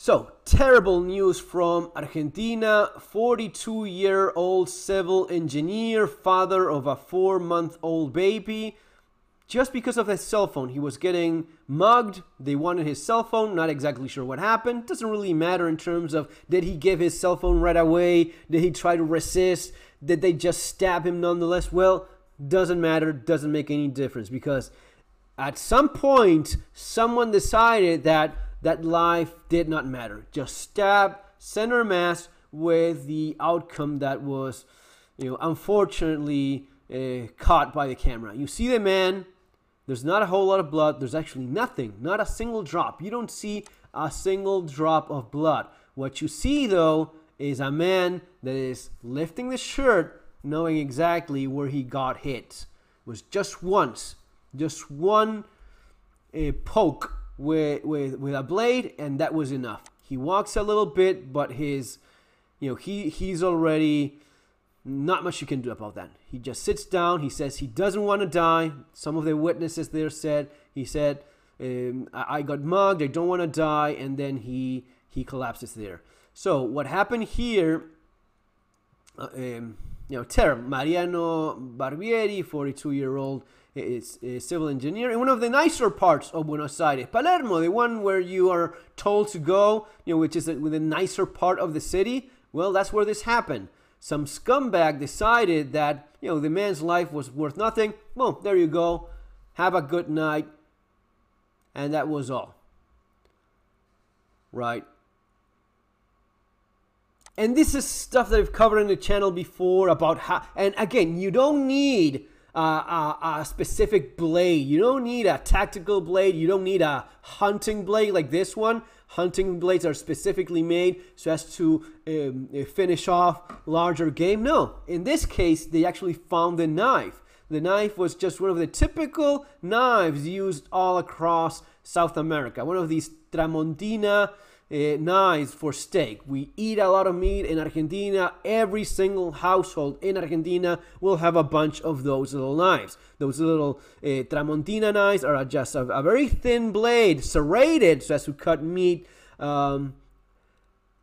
So, terrible news from Argentina. 42-year-old civil engineer, father of a 4-month-old baby. Just because of his cell phone, he was getting mugged. They wanted his cell phone. Not exactly sure what happened. Doesn't really matter in terms of, did he give his cell phone right away? Did he try to resist? Did they just stab him nonetheless? Well, doesn't matter. Doesn't make any difference, because at some point, someone decided that life did not matter. Just stab, center mass, with the outcome that was, unfortunately caught by the camera. You see the man. There's not a whole lot of blood. There's actually nothing, not a single drop. You don't see a single drop of blood. What you see, though, is a man that is lifting the shirt, knowing exactly where he got hit. It was just once, just one poke with a blade, and that was enough. He walks a little bit, but he's already, not much you can do about that. He just sits down. He says he doesn't want to die. Some of the witnesses there said, I got mugged, I don't want to die, and then he collapses there. So what happened here, terrible. Mariano Barbieri, 42-year-old, is a civil engineer in one of the nicer parts of Buenos Aires, Palermo, the one where you are told to go, which is the nicer part of the city. Well, that's where this happened. Some scumbag decided that, the man's life was worth nothing. Well, there you go. Have a good night. And that was all. Right. And this is stuff that I've covered in the channel before about how, and again, you don't need a specific blade. You don't need a tactical blade. You don't need a hunting blade like this one. Hunting blades are specifically made so as to finish off larger game. No, in this case, they actually found the knife. The knife was just one of the typical knives used all across South America. One of these Tramontina knives for steak. We eat a lot of meat in Argentina. Every single household in Argentina will have a bunch of those little knives. Those little Tramontina knives are just a very thin blade, serrated so as to cut meat. And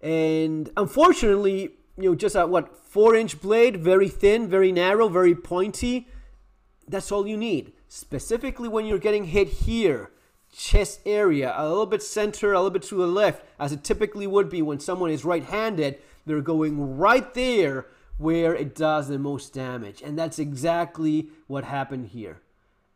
unfortunately, just a 4-inch blade, very thin, very narrow, very pointy. That's all you need. Specifically when you're getting hit here, chest area, a little bit center, a little bit to the left, as it typically would be when someone is right-handed. They're going right there where it does the most damage, and that's exactly what happened here.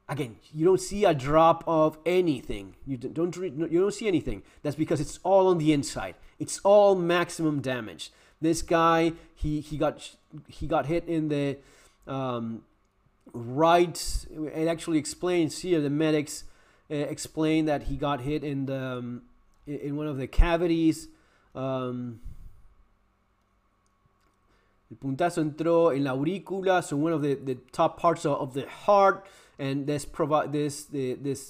Again, you don't see a drop of anything. You don't see anything. That's because it's all on the inside. It's all maximum damage. This guy, he got hit in the right. It actually explains here, the medics explain that he got hit in one of the cavities. El puntazo entró en la aurícula, so one of the top parts of the heart, and this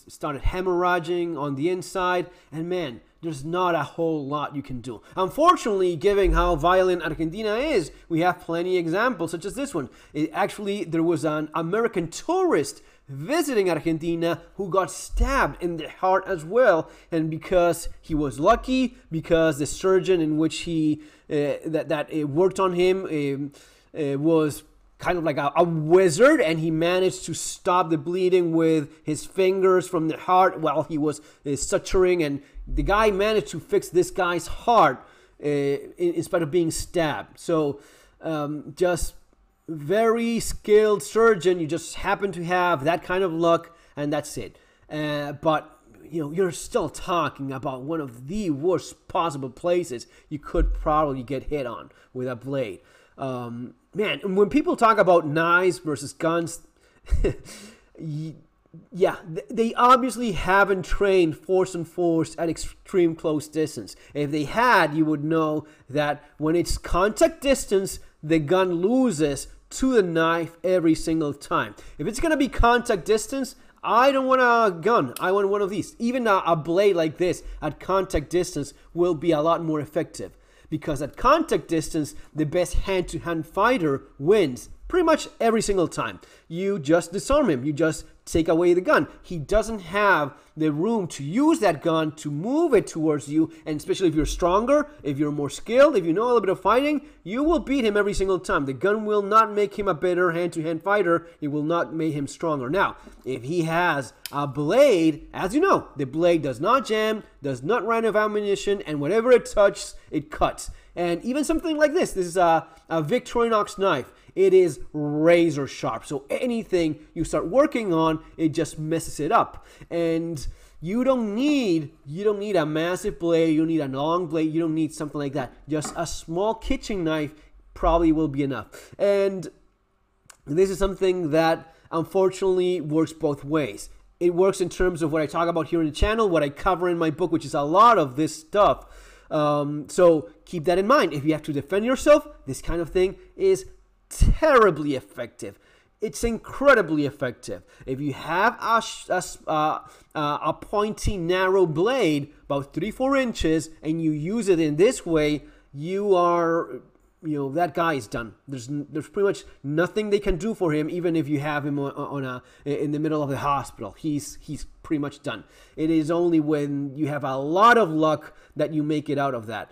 started hemorrhaging on the inside. And man, there's not a whole lot you can do. Unfortunately, given how violent Argentina is, we have plenty of examples, such as this one. There was an American tourist visiting Argentina who got stabbed in the heart as well, and because he was lucky, because the surgeon in which he worked on him was kind of like a wizard, and he managed to stop the bleeding with his fingers from the heart while he was suturing, and the guy managed to fix this guy's heart in spite of being stabbed. So just very skilled surgeon. You just happen to have that kind of luck, and that's it. But you're still talking about one of the worst possible places you could probably get hit on with a blade. Man, and when people talk about knives versus guns, yeah, they obviously haven't trained force and force at extreme close distance. If they had, you would know that when it's contact distance, the gun loses to the knife every single time. If it's going to be contact distance, I don't want a gun. I want one of these. Even a blade like this at contact distance will be a lot more effective, because at contact distance, the best hand-to-hand fighter wins pretty much every single time. You just disarm him. You just take away the gun. He doesn't have the room to use that gun to move it towards you, and especially if you're stronger, if you're more skilled, if you know a little bit of fighting, you will beat him every single time. The gun will not make him a better hand-to-hand fighter. It will not make him stronger. Now, if he has a blade, as you know, the blade does not jam, does not run out of ammunition, and whatever it touches, it cuts. And even something like this is a Victorinox knife. It is razor sharp. So anything you start working on, it just messes it up. And you don't need a massive blade. You don't need a long blade. You don't need something like that. Just a small kitchen knife probably will be enough. And this is something that unfortunately works both ways. It works in terms of what I talk about here in the channel, what I cover in my book, which is a lot of this stuff. So keep that in mind. If you have to defend yourself, this kind of thing is terribly effective. It's incredibly effective. If you have a pointy, narrow blade, about 3-4 inches, and you use it in this way, that guy is done. There's pretty much nothing they can do for him, even if you have him in the middle of the hospital. He's pretty much done. It is only when you have a lot of luck that you make it out of that.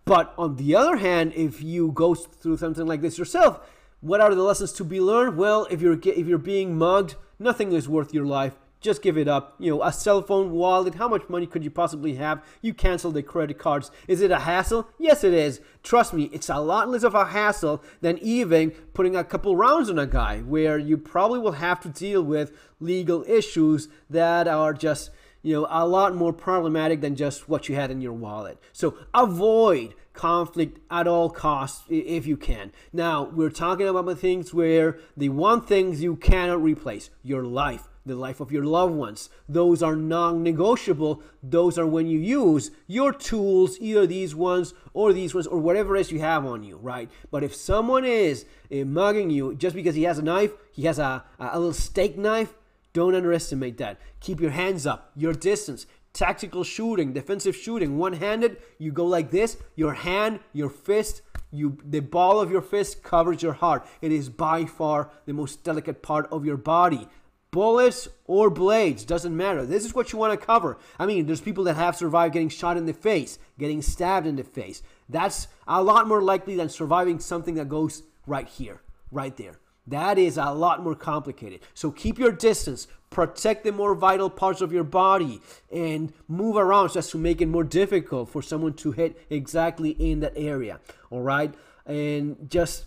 But on the other hand, if you go through something like this yourself, what are the lessons to be learned? Well, if you're being mugged, nothing is worth your life. Just give it up. A cell phone, wallet, how much money could you possibly have? You cancel the credit cards. Is it a hassle? Yes, it is. Trust me, it's a lot less of a hassle than even putting a couple rounds on a guy, where you probably will have to deal with legal issues that are just a lot more problematic than just what you had in your wallet. So avoid conflict at all costs if you can. Now, we're talking about the things where the one things you cannot replace: your life, the life of your loved ones. Those are non-negotiable. Those are when you use your tools, either these ones or whatever else you have on you, right? But if someone is mugging you just because he has a knife, he has a little steak knife, don't underestimate that. Keep your hands up, your distance. Tactical shooting, defensive shooting, one-handed, you go like this. Your hand, your fist, the ball of your fist covers your heart. It is by far the most delicate part of your body. Bullets or blades, doesn't matter. This is what you want to cover. I mean, there's people that have survived getting shot in the face, getting stabbed in the face. That's a lot more likely than surviving something that goes right here, right there. That is a lot more complicated. So keep your distance, protect the more vital parts of your body, and move around so as to make it more difficult for someone to hit exactly in that area. All right? And just,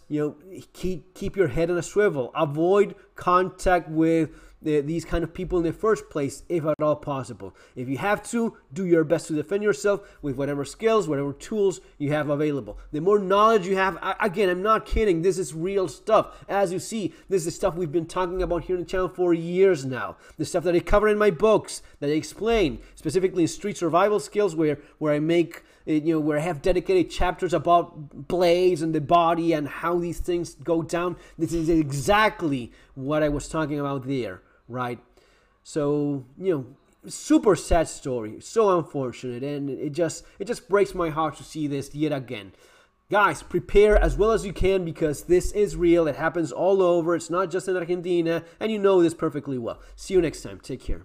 keep your head on a swivel. Avoid contact with these kind of people in the first place, if at all possible. If you have to, do your best to defend yourself with whatever skills, whatever tools you have available. The more knowledge you have, again, I'm not kidding, this is real stuff. As you see, this is stuff we've been talking about here on the channel for years now. The stuff that I cover in my books, that I explain, specifically in street survival skills, where I make where I have dedicated chapters about blades and the body and how these things go down. This is exactly what I was talking about there, right? So, super sad story, so unfortunate, and it just breaks my heart to see this yet again. Guys, prepare as well as you can, because this is real. It happens all over. It's not just in Argentina, and you know this perfectly well. See you next time. Take care.